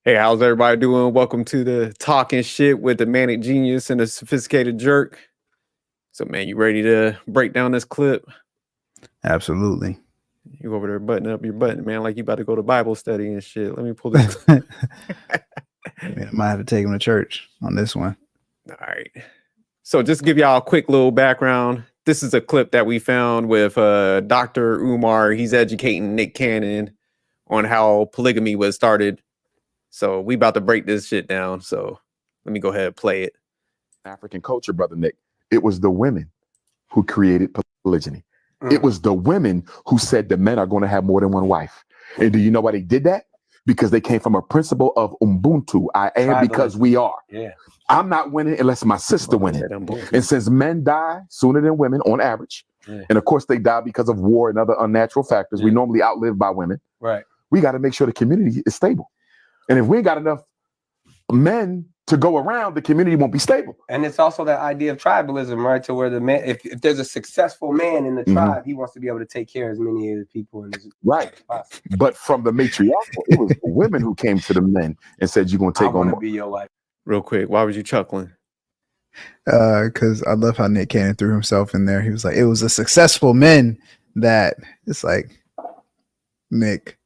Hey, how's everybody doing? Welcome to the Talking Shit with the Manic Genius and the Sophisticated Jerk. So, man, you ready to break down this clip? Absolutely. You over there button up your button, man, like you about to go to Bible study and shit. Let me pull this. I might have to take him to church on this one. All right. So, just to give y'all a quick little background. This is a clip that we found with Dr. Umar. He's educating Nick Cannon on how polygamy was started. So, we about to break this shit down. So, let me go ahead and play it. African culture, brother Nick. It was the women who created polygyny. It was the women who said the men are going to have more than one wife. And do you know why they did that? Because they came from a principle of Ubuntu. I am because we are. Yeah. I'm not winning unless my sister winning. And since men die sooner than women on average, and of course they die because of war and other unnatural factors, we normally outlive by women. Right. We got to make sure the community is stable. And if we ain't got enough men to go around, the community won't be stable. And it's also that idea of tribalism, right? To where the man, if there's a successful man in the tribe, he wants to be able to take care of as many of the people in his right. But from the matriarchal, it was the women who came to the men and said, "You're gonna take on more." Be your wife. Real quick, why was you chuckling? Because I love how Nick Cannon threw himself in there. He was like, it was a successful men that it's like Nick.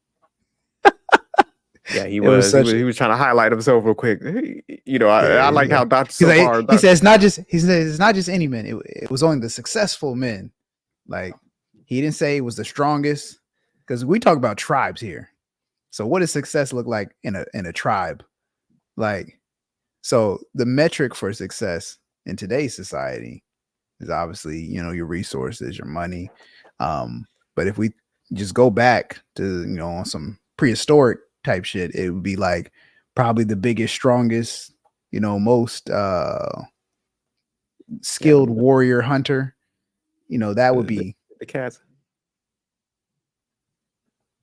Yeah, he was trying to highlight himself real quick. You know, I like how Dr. He says it's not just any men. It was only the successful men. Like he didn't say it was the strongest, because we talk about tribes here. So what does success look like in a tribe? Like, so the metric for success in today's society is obviously, your resources, your money. But if we just go back to, on some prehistoric type shit, it would be like probably the biggest, strongest, most skilled warrior hunter. That would be the cats.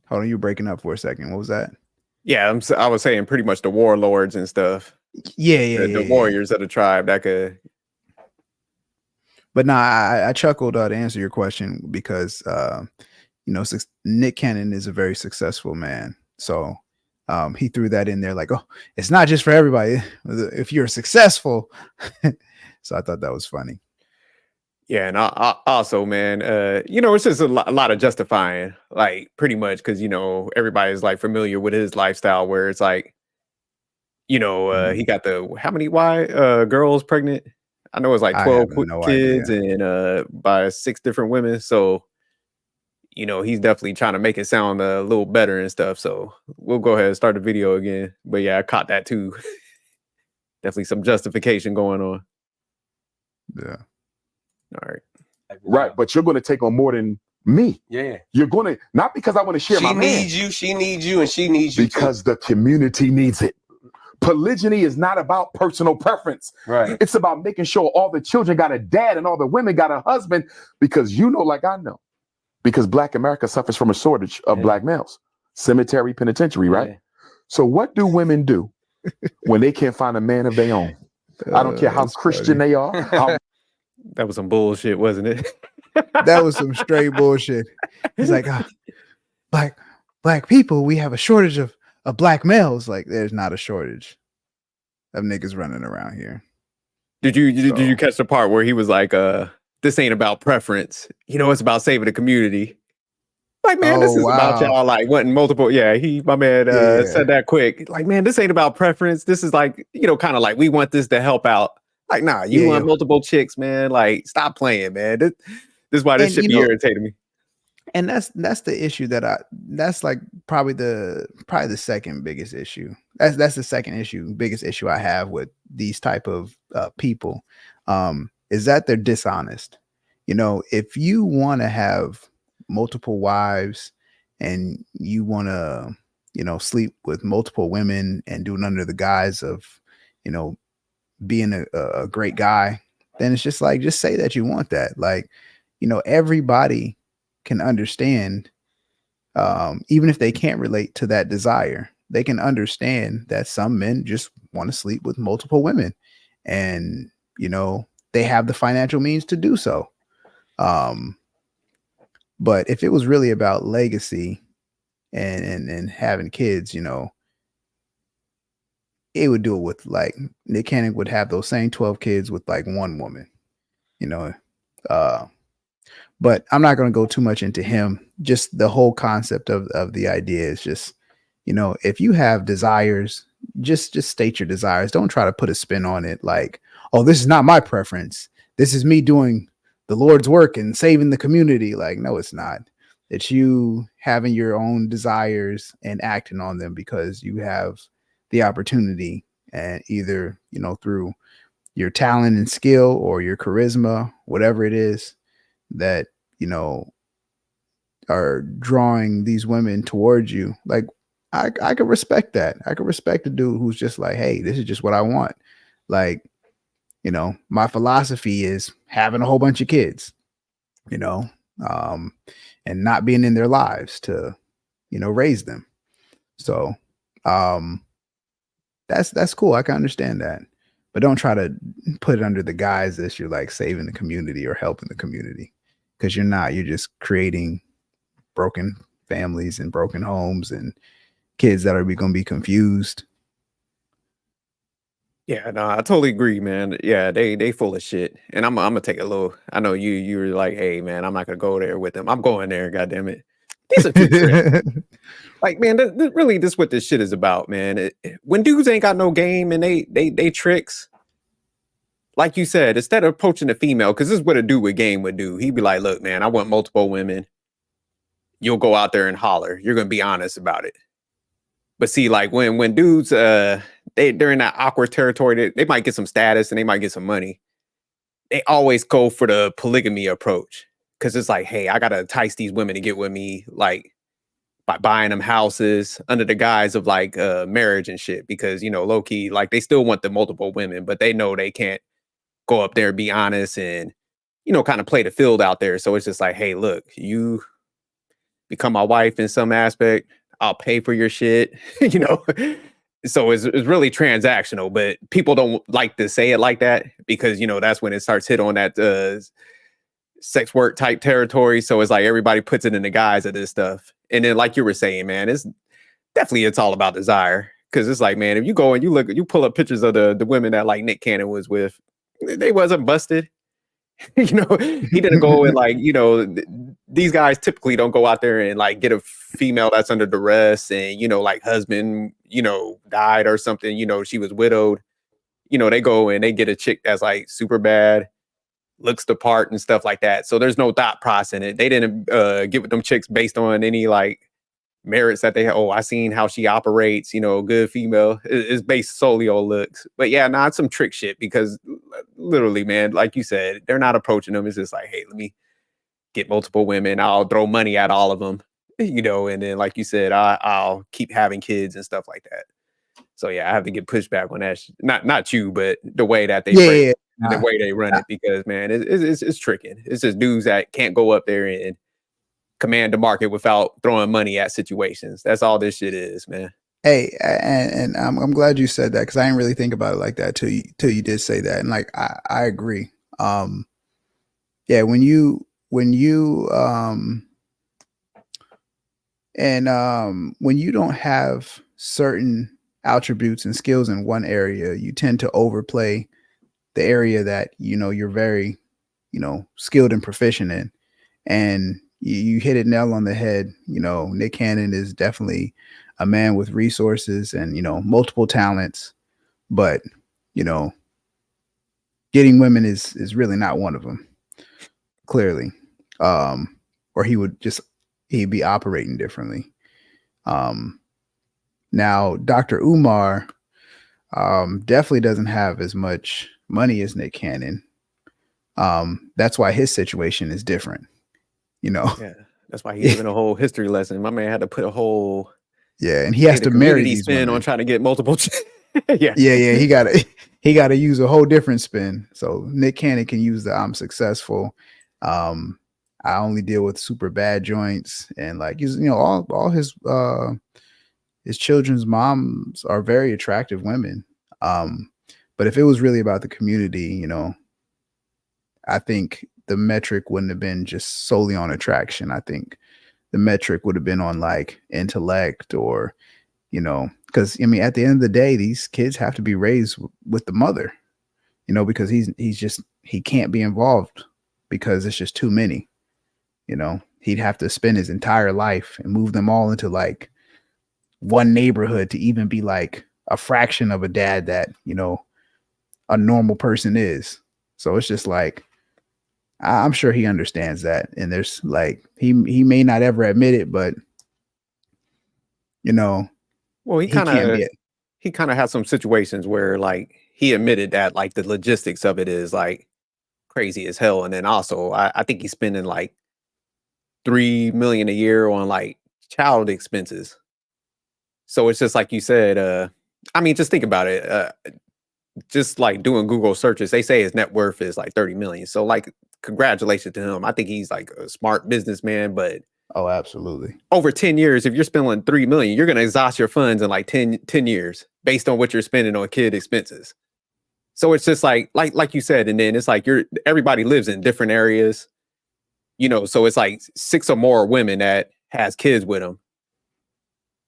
Hold on, you were breaking up for a second. What was that? Yeah, I was saying pretty much the warlords and stuff. The warriors of the tribe that could. But I chuckled to answer your question because Nick Cannon is a very successful man. So he threw that in there like, oh, it's not just for everybody. If you're successful. So I thought that was funny. Yeah, and I also, man, it's just a lot of justifying, like pretty much because, everybody's like familiar with his lifestyle where it's like, he got how many girls pregnant? I know it's like 12 kids and by 6 different women. So, he's definitely trying to make it sound a little better and stuff. So we'll go ahead and start the video again. But yeah, I caught that too. Definitely some justification going on. Yeah. All right. Right. But you're going to take on more than me. Yeah. You're going to, not because I want to share my man. She needs you, and she needs you. Because the community needs it. Polygyny is not about personal preference. Right. It's about making sure all the children got a dad and all the women got a husband, because like I know, because Black America suffers from a shortage of Black males. Cemetery, penitentiary, right? Yeah. So what do women do when they can't find a man of their own? I don't care how Christian they are. That was some bullshit, wasn't it? That was some straight bullshit. He's like, black people, we have a shortage of Black males. Like, there's not a shortage of niggas running around here. Did you catch the part where he was like, this ain't about preference, it's about saving the community? Like, man, this is about y'all like wanting multiple. Yeah, my man said that quick. Like, man, this ain't about preference. This is like, kind of like we want this to help out. Like, nah, you want multiple chicks, man. Like, stop playing, man. This is why this should be irritating me. And that's the issue that's like probably the second biggest issue. That's the second biggest issue I have with these type of people, is that they're dishonest. If you want to have multiple wives and you want to, sleep with multiple women and do it under the guise of, being a great guy, then it's just like, just say that you want that. Like, everybody can understand, even if they can't relate to that desire, they can understand that some men just want to sleep with multiple women, and they have the financial means to do so. But if it was really about legacy and having kids, he would do it with like Nick Cannon would have those same 12 kids with like one woman, you know. But I'm not going to go too much into him. Just the whole concept of the idea is just, you know, if you have desires, just state your desires. Don't try to put a spin on it like, oh, this is not my preference. This is me doing the Lord's work and saving the community. Like, no, it's not. It's you having your own desires and acting on them because you have the opportunity, and either, you know, through your talent and skill or your charisma, whatever it is that, you know, are drawing these women towards you. Like, I could respect that. I could respect a dude who's just like, hey, this is just what I want. Like, you know, my philosophy is having a whole bunch of kids, you know, and not being in their lives to, you know, raise them. So that's cool. I can understand that. But don't try to put it under the guise that you're like saving the community or helping the community, because you're not. You're just creating broken families and broken homes and kids that are going to be confused. Yeah, no, I totally agree, man. Yeah, they full of shit. And I'm gonna take a little. I know you were like, hey man, I'm not gonna go there with them. I'm going there, goddamn it. These are two trips. Like, man, really, this what this shit is about, man. When dudes ain't got no game and they tricks, like you said, instead of approaching the female, because this is what a dude with game would do. He'd be like, look, man, I want multiple women. You'll go out there and holler. You're gonna be honest about it. But see, like when dudes they're in that awkward territory, they might get some status and they might get some money. They always go for the polygamy approach. Cause it's like, hey, I gotta entice these women to get with me, like by buying them houses under the guise of like marriage and shit. Because, you know, low key, like they still want the multiple women, but they know they can't go up there and be honest and, you know, kind of play the field out there. So it's just like, hey, look, you become my wife in some aspect, I'll pay for your shit, you know. So it's really transactional, but people don't like to say it like that because, you know, that's when it starts hit on that sex work type territory. So it's like everybody puts it in the guise of this stuff. And then, like you were saying, man, it's all about desire. Cause it's like, man, if you go and you pull up pictures of the women that like Nick Cannon was with, they wasn't busted. You know, he didn't go and like, you know, these guys typically don't go out there and like get a female that's under duress and, you know, like husband, you know, died or something, you know, she was widowed. You know, they go and they get a chick that's like super bad, looks the part and stuff like that. So there's no thought process in it. They didn't get with them chicks based on any like merits that they have. Oh, I seen how she operates, you know, good female. It's based solely on looks. But yeah, it's some trick shit because literally, man, like you said, they're not approaching them. It's just like, hey, let me get multiple women. I'll throw money at all of them, you know, and then like you said, I'll keep having kids and stuff like that. So yeah, I have to get pushback on that. Not you, but the way that they frame it, the way they run it, because man, it's tricking. It's just dudes that can't go up there and command the market without throwing money at situations. That's all this shit is, man. Hey, and I'm glad you said that, because I didn't really think about it like that till you did say that, and like I agree. Yeah, when you when you don't have certain attributes and skills in one area, you tend to overplay the area that, you know, you're very, you know, skilled and proficient in. And you hit it nail on the head. You know, Nick Cannon is definitely a man with resources and, you know, multiple talents, but, you know, getting women is really not one of them, clearly. Or he'd be operating differently. Now Dr. Umar definitely doesn't have as much money as Nick Cannon. That's why his situation is different. You know, yeah, that's why he's giving a whole history lesson. My man had to put a whole and he has to marry these spin women on trying to get multiple. yeah. He got to use a whole different spin. So Nick Cannon can use the I'm successful. I only deal with super bad joints, and like you know, all his children's moms are very attractive women. But if it was really about the community, you know, I think the metric wouldn't have been just solely on attraction. I think the metric would have been on like intellect or, you know, because I mean, at the end of the day, these kids have to be raised with the mother, you know, because he can't be involved because it's just too many, you know. He'd have to spend his entire life and move them all into like one neighborhood to even be like a fraction of a dad that, you know, a normal person is. So it's just like, I'm sure he understands that. And there's like, he may not ever admit it, but you know, Well, he can't be it. he kind of has some situations where like he admitted that like the logistics of it is like crazy as hell. And then also I think he's spending like 3 million a year on like child expenses. So it's just like you said, I mean, just think about it. Just like doing Google searches, they say his net worth is like 30 million. So like congratulations to him. I think he's like a smart businessman, but Oh, absolutely. over 10 years, if you're spending 3 million, you're going to exhaust your funds in like 10 years based on what you're spending on kid expenses. So it's just like you said, and then it's like everybody lives in different areas, you know, so it's like 6 or more women that has kids with them.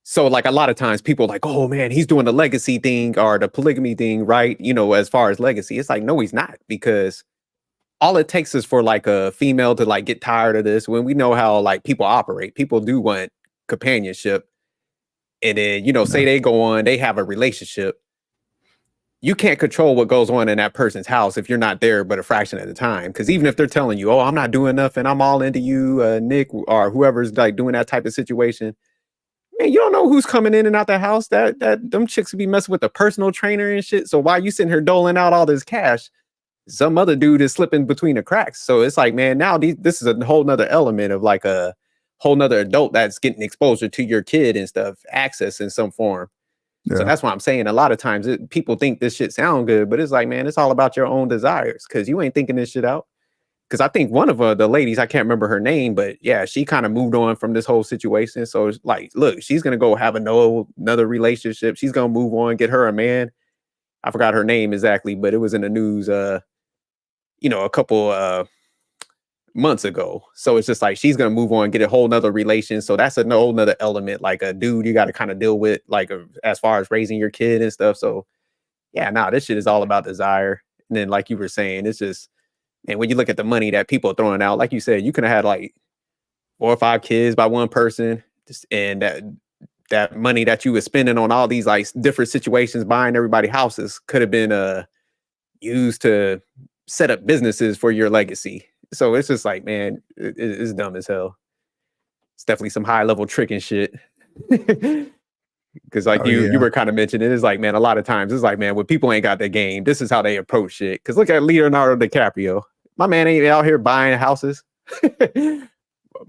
So like a lot of times people are like, oh man, he's doing the legacy thing or the polygamy thing, right? You know, as far as legacy, it's like, no, he's not, because all it takes is for like a female to like get tired of this. When we know how like people operate, people do want companionship. And then, you know, say they go on, they have a relationship. You can't control what goes on in that person's house if you're not there but a fraction of the time. Because even if they're telling you, oh, I'm not doing nothing, I'm all into you, Nick, or whoever's like doing that type of situation, man, you don't know who's coming in and out the house. That them chicks would be messing with the personal trainer and shit. So while you sitting here doling out all this cash, some other dude is slipping between the cracks. So it's like, man, now this is a whole nother element of like a whole nother adult that's getting exposure to your kid and stuff, access in some form. Yeah. So that's why I'm saying a lot of times people think this shit sound good, but it's like, man, it's all about your own desires because you ain't thinking this shit out. Because I think one of the ladies, I can't remember her name, but yeah, she kind of moved on from this whole situation. So it's like, look, she's going to go have another relationship. She's going to move on, get her a man. I forgot her name exactly, but it was in the news, you know, a couple months ago. So it's just like, she's going to move on, get a whole nother relation. So that's a whole nother element, like a dude you got to kind of deal with, like as far as raising your kid and stuff. So yeah, this shit is all about desire. And then like you were saying, it's just, and when you look at the money that people are throwing out, like you said, you could have had like 4 or 5 kids by one person, and that money that you were spending on all these like different situations, buying everybody houses, could have been used to set up businesses for your legacy. So it's just like, man, it's dumb as hell. It's definitely some high level trick and shit. Because like you were kind of mentioning, it's like, man, a lot of times it's like, man, when people ain't got the game, this is how they approach shit. Because look at Leonardo DiCaprio. My man ain't out here buying houses.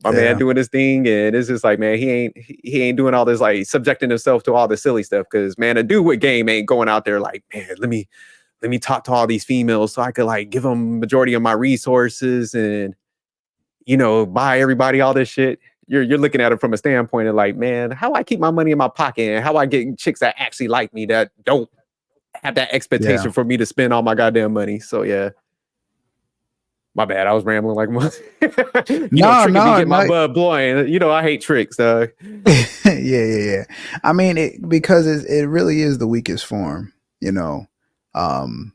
My man doing this thing, and it's just like, man, he ain't doing all this, like subjecting himself to all this silly stuff. Because man, a dude with game ain't going out there like, man, let me talk to all these females so I could like give them majority of my resources and, you know, buy everybody all this shit. You're looking at it from a standpoint of like, man, how I keep my money in my pocket and how I get chicks that actually like me, that don't have that expectation for me to spend all my goddamn money. So yeah. My bad. I was rambling like get my blood blowing. You know, I hate tricks. Yeah. I mean, because it really is the weakest form, you know, and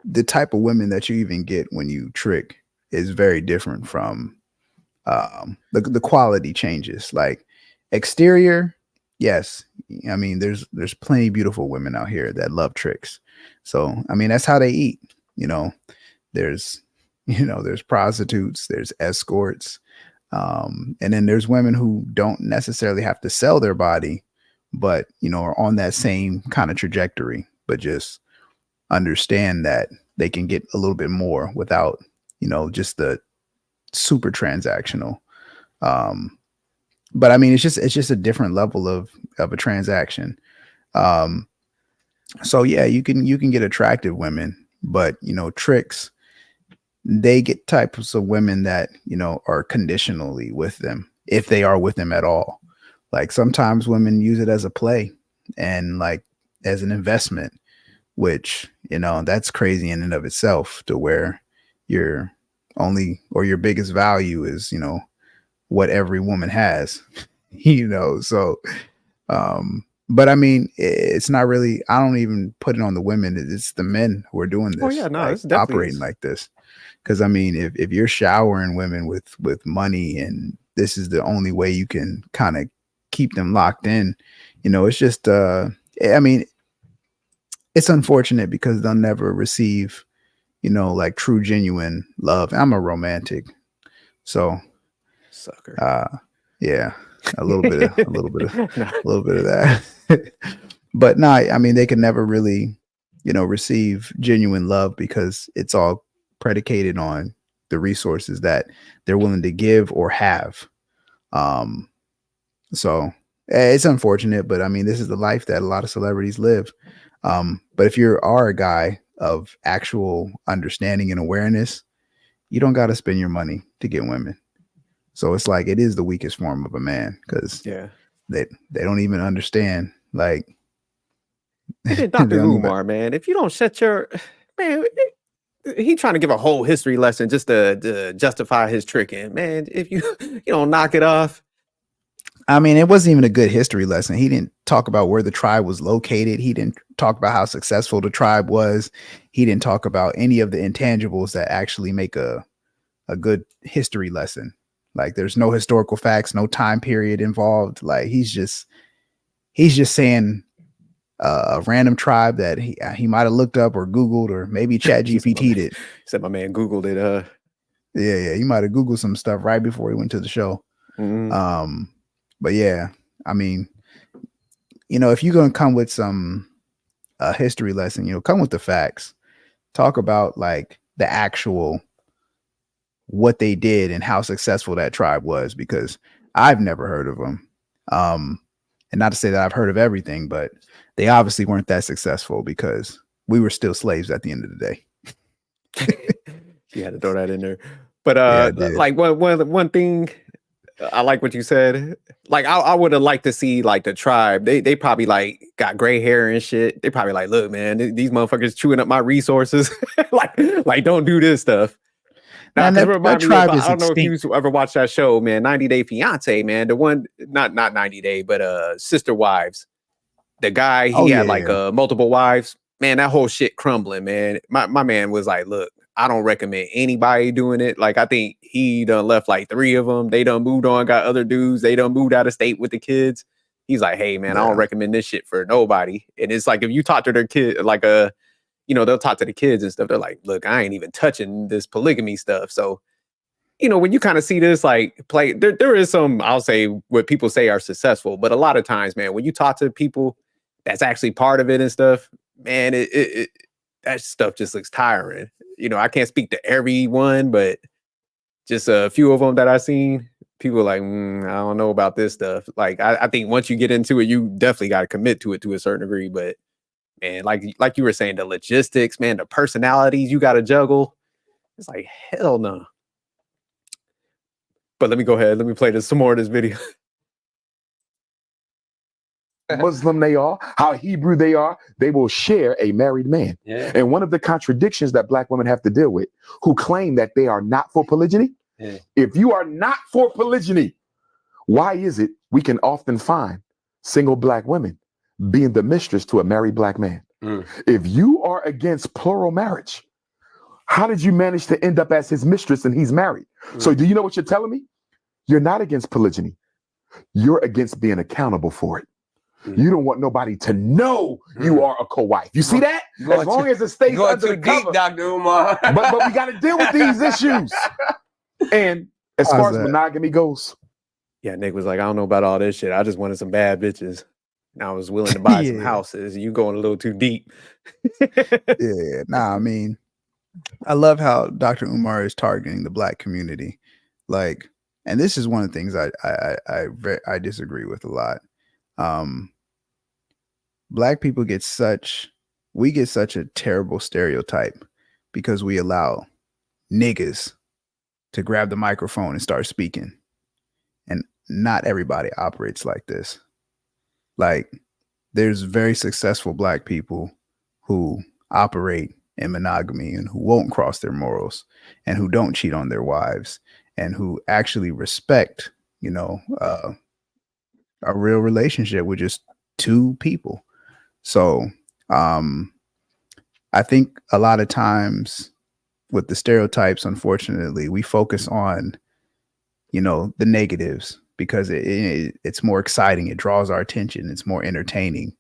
the type of women that you even get when you trick is very different from the quality changes. Like exterior, yes. I mean, there's plenty of beautiful women out here that love tricks. So I mean, that's how they eat, you know. There's prostitutes, there's escorts, and then there's women who don't necessarily have to sell their body, but you know, are on that same kind of trajectory, but just understand that they can get a little bit more without, you know, just the super transactional. But I mean, it's just a different level of a transaction. So yeah, you can get attractive women, but you know, tricks, they get types of women that, you know, are conditionally with them, if they are with them at all. Like sometimes women use it as a play and like as an investment, which, you know, that's crazy in and of itself, to where your biggest value is, you know, what every woman has. you know. So, but I mean, it's not really. I don't even put it on the women. It's the men who are doing Oh this, yeah, no, like it's definitely operating like this. Because I mean, if you're showering women with money, and this is the only way you can kind of keep them locked in, you know, it's just. I mean, it's unfortunate because they'll never receive, you know, like true, genuine love. I'm a romantic, so sucker. yeah, a little bit of Nah. a little bit of that. But no, I mean, they can never really, you know, receive genuine love because it's all predicated on the resources that they're willing to give or have. Um, so it's unfortunate, but I mean, this is the life that a lot of celebrities live. But if you are a guy of actual understanding and awareness, you don't got to spend your money to get women. So it's like it is the weakest form of a man because Yeah. they don't even understand. Like And then they Dr. don't even. Umar, man, if you don't shut your man, he trying to give a whole history lesson just to justify his tricking. Man, if you you don't knock it off. I mean, it wasn't even a good history lesson. He didn't talk about where the tribe was located. He didn't talk about how successful the tribe was. He didn't talk about any of the intangibles that actually make a good history lesson. Like there's no historical facts, no time period involved. Like he's just saying a random tribe that he might have looked up or Googled or maybe Chat GPT'd it. Said my man Googled it. Yeah, he might have Googled some stuff right before he went to the show. Mm-hmm. But yeah, I mean, you know, if you're gonna come with some history lesson, you know, come with the facts. Talk about like the actual what they did and how successful that tribe was, because I've never heard of them. And not to say that I've heard of everything, but they obviously weren't that successful because we were still slaves at the end of the day. You had to throw that in there. But Yeah, I did. like one thing, I like what you said. Like I would have liked to see like the tribe. They probably like got gray hair and shit. They probably like, look, man, these motherfuckers chewing up my resources. like don't do this stuff. Now, Man, because it that remind me of, tribe is I don't know if extinct. you ever watched that show, man, 90 Day Fiance, man. The one, not 90 Day, but Sister Wives. The guy, Oh he had like yeah. multiple wives. Man, that whole shit crumbling, man. My man was like, look, I don't recommend anybody doing it. Like, I think he done left like 3 of them. They done moved on, got other dudes. They done moved out of state with the kids. He's like, hey, man, I don't recommend this shit for nobody. And it's like, if you talk to their kid, like you know, they'll talk to the kids and stuff. They're like, look, I ain't even touching this polygamy stuff. So, you know, when you kind of see this like play, there is some, I'll say what people say are successful, but a lot of times, man, when you talk to people that's actually part of it and stuff, man, that stuff just looks tiring. You know, I can't speak to everyone, but just a few of them that I've seen, people are like, I don't know about this stuff. Like, I think once you get into it, you definitely got to commit to it to a certain degree. But man, like you were saying, the logistics, man, the personalities you got to juggle. It's like, hell no. But let me go ahead. Let me play some more of this video. Muslim they are, how Hebrew they are, they will share a married man. Yeah. And one of the contradictions that black women have to deal with, who claim that they are not for polygyny, if you are not for polygyny, why is it we can often find single black women being the mistress to a married black man? If you are against plural marriage, how did you manage to end up as his mistress and he's married? So do you know what you're telling me? You're not against polygyny. You're against being accountable for it. You don't want nobody to know you are a co-wife. You see that? As long as it stays under the cover. Dr. Umar. but we got to deal with these issues. And as far as monogamy goes, yeah, Nick was like, I don't know about all this shit. I just wanted some bad bitches. And I was willing to buy some houses. You going a little too deep. Yeah, nah, I mean, I love how Dr. Umar is targeting the black community. Like, and this is one of the things I disagree with a lot. Black people get such a terrible stereotype because we allow niggas to grab the microphone and start speaking. And not everybody operates like this. Like, there's very successful black people who operate in monogamy and who won't cross their morals and who don't cheat on their wives and who actually respect, you know, a real relationship with just two people. So I think a lot of times with the stereotypes, unfortunately, we focus on, the negatives because it's more exciting. It draws our attention. It's more entertaining.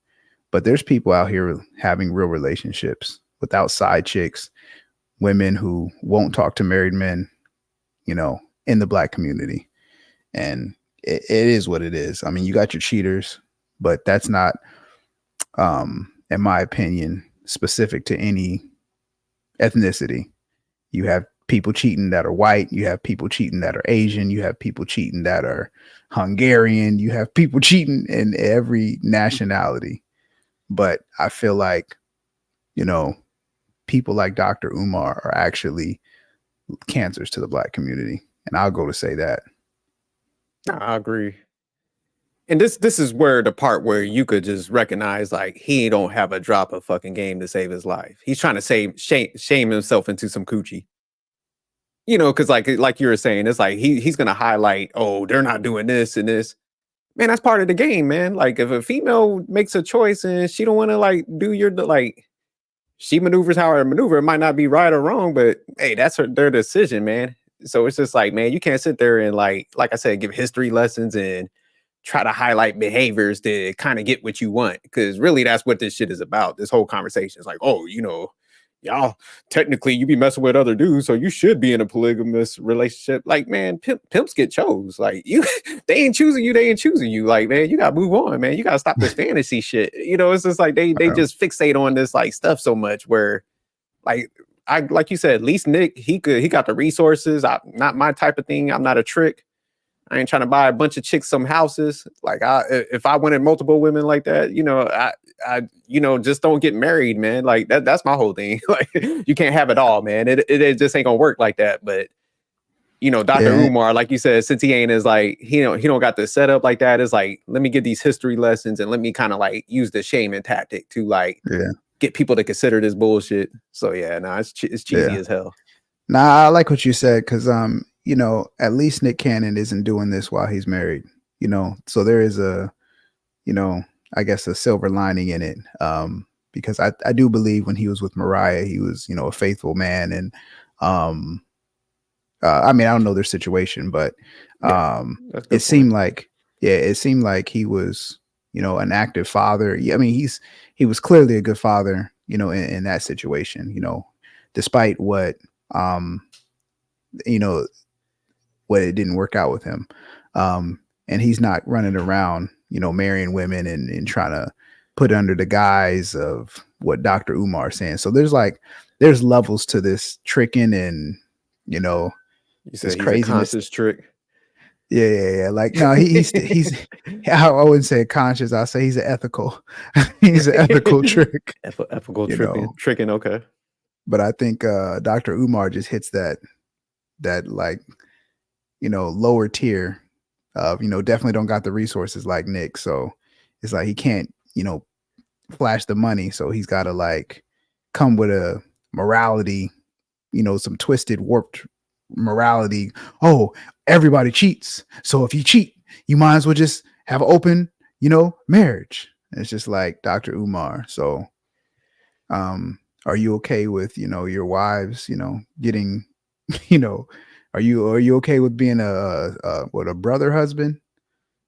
But there's people out here having real relationships without side chicks, women who won't talk to married men, in the Black community. And it is what it is. I mean, you got your cheaters, but that's not, in my opinion, specific to any ethnicity. You have people cheating that are white. You have people cheating that are Asian. You have people cheating that are Hungarian. You have people cheating in every nationality. But I feel like, people like Dr. Umar are actually cancers to the Black community. And I'll go to say that. I agree. And this is where the part where you could just recognize like he don't have a drop of fucking game to save his life. He's trying to shame himself into some coochie. Because like you were saying, it's like he's gonna highlight, oh, they're not doing this and this. Man, that's part of the game, man. Like if a female makes a choice and she don't want to like do she maneuvers how her maneuver, it might not be right or wrong, but hey, that's their decision, man. So it's just like, man, you can't sit there and like I said, give history lessons and try to highlight behaviors to kind of get what you want. Because really that's what this shit is about. This whole conversation is like, oh, y'all technically you be messing with other dudes, so you should be in a polygamous relationship. Like, man, pimps get chose. Like they ain't choosing you, they ain't choosing you. Like, man, you gotta move on, man. You gotta stop this fantasy shit. It's just like they just fixate on this like stuff so much where like you said, at least Nick, he got the resources. Not my type of thing. I'm not a trick. I ain't trying to buy a bunch of chicks some houses. Like if I wanted multiple women like that, I just don't get married, man. Like that's my whole thing. Like you can't have it all, man. It just ain't gonna work like that. But Dr. Umar, like you said, since he ain't as like he don't got the setup like that, it's like let me get these history lessons and let me kind of like use the shaming tactic to get people to consider this bullshit. So yeah, it's cheesy as hell. Nah, I like what you said because at least Nick Cannon isn't doing this while he's married. So there is a I guess a silver lining in it. Because I do believe when he was with Mariah, he was, a faithful man. And I mean, I don't know their situation, but it seemed like he was, an active father. Yeah, I mean, he was clearly a good father, in that situation, despite what what it didn't work out with him. And he's not running around, marrying women and trying to put under the guise of what Dr. Umar is saying. So there's levels to this tricking and, you said he's craziness. A conscious trick. Yeah. Like, no, he's I wouldn't say conscious. I'll say he's an ethical, he's an ethical trick. Ethical tricking. Okay. But I think Dr. Umar just hits that like, lower tier of, definitely don't got the resources like Nick. So it's like he can't, flash the money. So he's got to like come with a morality, some twisted, warped morality. Oh, everybody cheats. So if you cheat, you might as well just have an open, marriage. And it's just like Dr. Umar. So are you okay with, your wives, getting, are you okay with being a brother husband?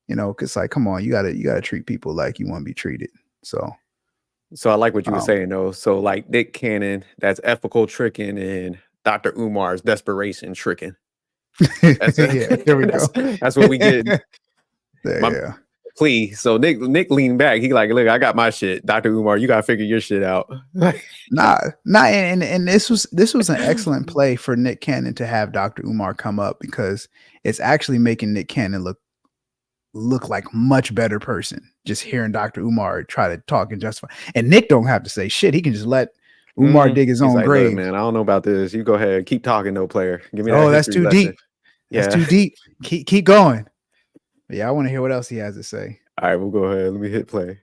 Cause like, come on, you gotta treat people like you want to be treated. So I like what you were saying though. So like Nick Cannon, that's ethical tricking, and Dr. Umar's desperation tricking. That's there we go. That's what we get. Yeah. Please. So Nick leaned back. He like, look, I got my shit. Dr. Umar, you gotta figure your shit out. Nah, and this was an excellent play for Nick Cannon to have Dr. Umar come up because it's actually making Nick Cannon look like much better person. Just hearing Dr. Umar try to talk and justify, and Nick don't have to say shit. He can just let Umar dig his own grave. Man, I don't know about this. You go ahead, keep talking, though, player. Give me that. Oh, that's too deep. That's too deep. Keep going. But yeah, I want to hear what else he has to say. All right, we'll go ahead. Let me hit play.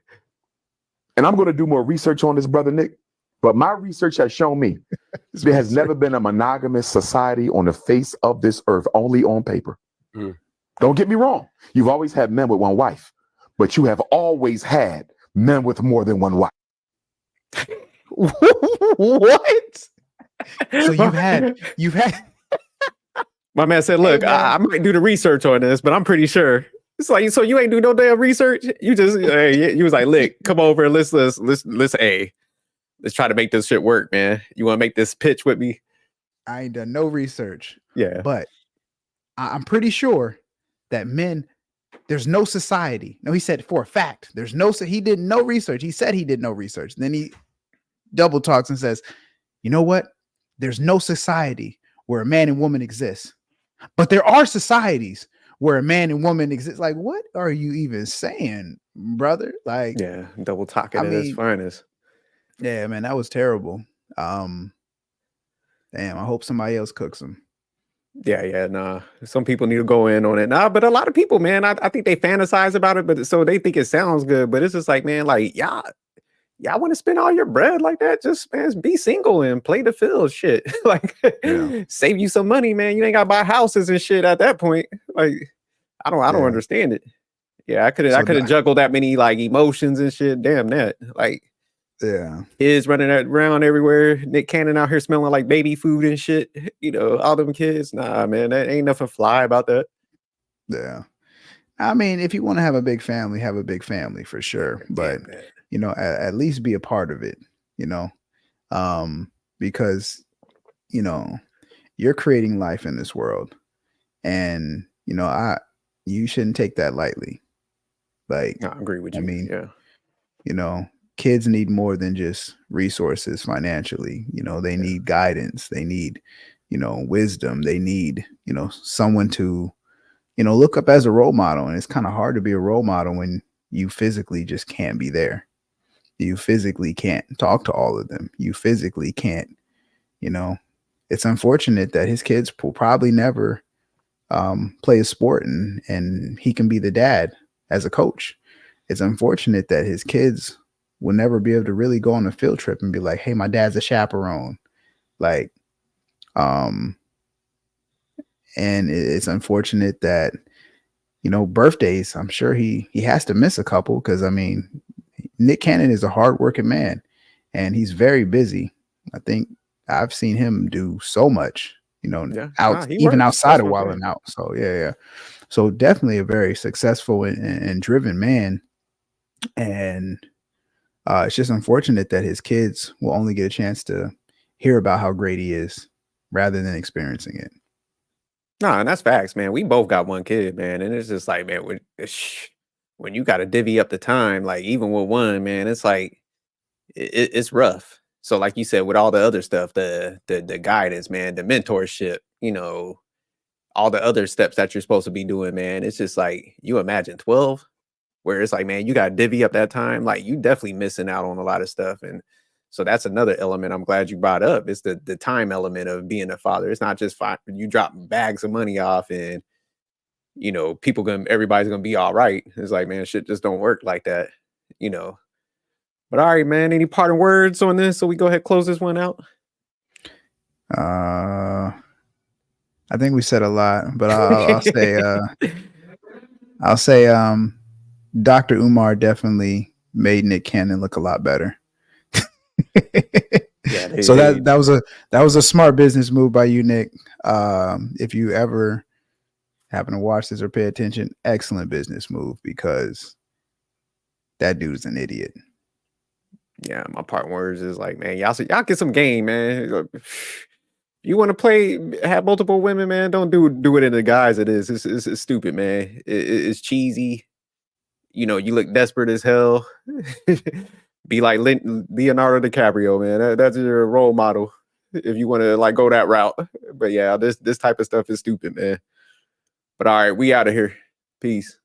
And I'm going to do more research on this, brother Nick. But my research has shown me there has never been a monogamous society on the face of this earth, only on paper. Don't get me wrong. You've always had men with one wife. but you have always had men with more than one wife. What? So you've had My man said, Hey, "Look, man. I might do the research on this, but I'm pretty sure." It's like, so you ain't do no damn research. You just, you was like, "Lick, come over, let's try to make this shit work, man. You want to make this pitch with me?" I ain't done no research, Yeah, but I'm pretty sure that men, there's no society. No, he said for a fact, there's no, so he did no research. He said he did no research. Then he double talks and says, you know what? There's no society where a man and woman exist, but there are societies where a man and woman exist. Like, what are you even saying, brother? Like, yeah, double talking I at its mean, finest. yeah, man, that was terrible. Damn, I hope somebody else cooks them. Yeah, nah. Some people need to go in on it. Nah, but a lot of people, man, I think they fantasize about it, but so they think it sounds good. But it's just like, man, like, y'all want to spend all your bread like that? Just, man, be single and play the field, shit. Like, save you some money, man. You ain't got to buy houses and shit at that point. Like, I don't understand it. Yeah, I couldn't juggle that many like emotions and shit. Damn that. Like, yeah, kids running around everywhere. Nick Cannon out here smelling like baby food and shit. You know, all them kids. Nah, man, that ain't nothing fly about that. yeah. I mean, if you want to have a big family for sure. But you know, at least be a part of it. You know, because you know you're creating life in this world, and you know, you shouldn't take that lightly. Like, I agree with you. I mean, yeah, you know, kids need more than just resources financially. You know, they need guidance. They need, you know, wisdom. They need, you know, someone to, you know, look up as a role model. And it's kind of hard to be a role model when you physically just can't be there. You physically can't talk to all of them. You physically can't, you know, it's unfortunate that his kids will probably never play a sport and he can be the dad as a coach. It's unfortunate that his kids will never be able to really go on a field trip and be like, hey, my dad's a chaperone. Like, and it's unfortunate that, you know, birthdays, I'm sure he has to miss a couple because, I mean, Nick Cannon is a hardworking man and he's very busy. I think I've seen him do so much, you know, even outside of Wilding Out. So, yeah. So definitely a very successful and driven man. And it's just unfortunate that his kids will only get a chance to hear about how great he is rather than experiencing it. Nah, and that's facts, man. We both got one kid, man, and it's just like, man, when you got to divvy up the time, like even with one, man, it's like it's rough. So, like you said, with all the other stuff, the guidance, man, the mentorship, you know, all the other steps that you're supposed to be doing, man, it's just like you imagine 12, where it's like, man, you got to divvy up that time. Like you definitely missing out on a lot of stuff, and so that's another element I'm glad you brought up. It's the time element of being a father. It's not just you drop bags of money off and, you know, everybody's gonna be all right. It's like, man, shit just don't work like that, you know. But all right, man, any parting words on this? So we go ahead and close this one out. I think we said a lot, but I'll say Dr. Umar definitely made Nick Cannon look a lot better. Yeah, so that was a smart business move by you, Nick. If you ever happen to watch this or pay attention, excellent business move because that dude's an idiot. Yeah, my part words is like, man, y'all get some game, man. You want to have multiple women, man? Don't do it in the guise it is. It's stupid, man. It's cheesy. You know, you look desperate as hell. Be like Leonardo DiCaprio, man. That's your role model if you want to like go that route. But yeah, this type of stuff is stupid, man. But all right, we out of here. Peace.